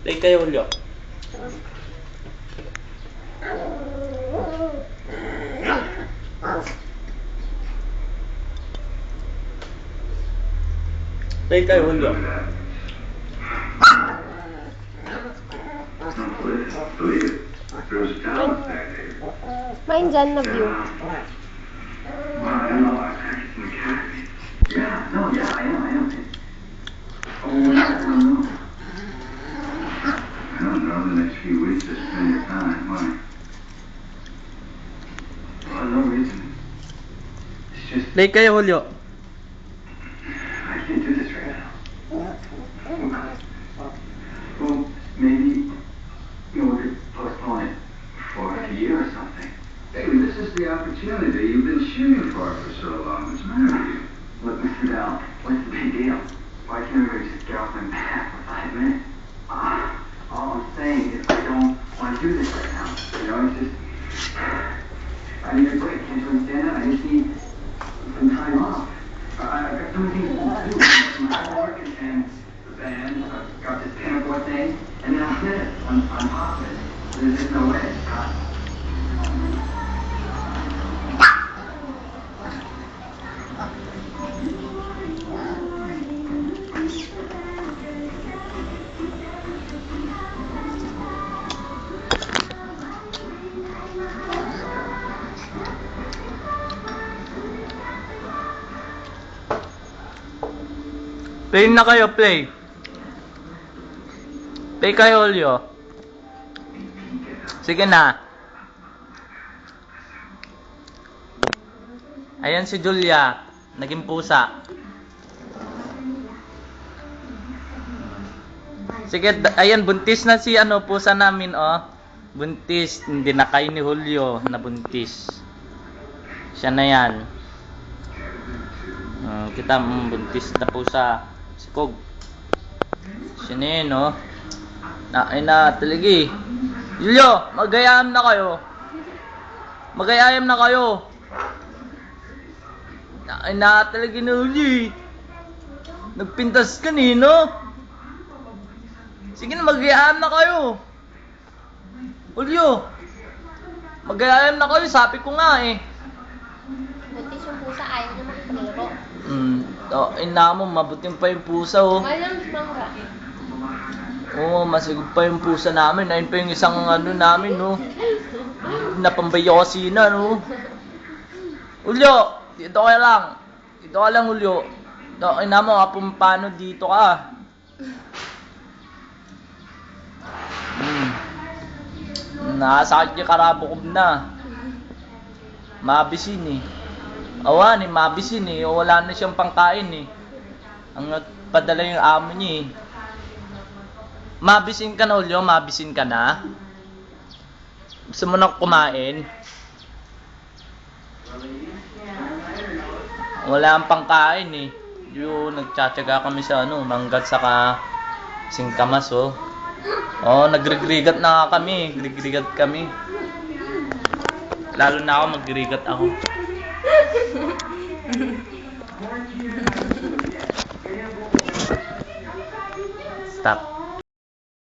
Play kayo, Julio. Play kayo, Julio. Main dyan na view. Play kayo, Julio. I can't do this right now. Well, maybe, we could postpone it for a year or something. Baby, this is the opportunity you've been shooting for so long. What's the matter with you? Look, Mr. Bell, what's the big deal? Why can't everybody just get off my back for 5 minutes? All I'm saying is I don't want to do this right now. You know, it's just... I need a break. Can't you understand that? I just need some time off. I've got so many things to do. My homework and the band. I've got this pianoforte thing. And then I'll sit on top of it. There's just no way. Play na kayo, play. Play kayo, Julio. Sige na. Ayan si Julia. Naging pusa. Sige, ayan, buntis na si pusa namin, oh. Buntis. Hindi na kayo ni Julio na buntis. Siya na yan. Kita buntis na pusa. Si Kog. Siya na yun, oh. Ay na, taligi. Julio, magayayam na kayo. Magayayam na kayo. Ay na, taligi na Julio. Nagpintas kanino. Sige na, magayayam na kayo. Julio, magayayam na kayo. Sabi ko nga eh. Buntis yung pusa, ayaw niya makipalaro. Ina mo, mabuting pa yung pusa, oh. Mayroon mangga. Oo, masigod pa yung pusa namin. Ayun pa yung isang namin, no. Napambayosi na, no. Julio, dito ka lang. Dito ka lang, Julio. Ina mo, paano dito ka. Nakasakit yung karabokog na. Mabisin eh. Awan eh, mabisin eh. Wala na siyang pangkain eh. Ang nagpadala yung amo niya eh. Mabisin ka na, Julio? Mabisin ka na? Gusto mo na kumain? Wala ang pangkain eh. Yung nagtsatsaga kami sa manggat saka singkamas, oh. Oh, nagregrigat na kami. Nagregrigat kami. Lalo na ako, magregrigat ako. Stop.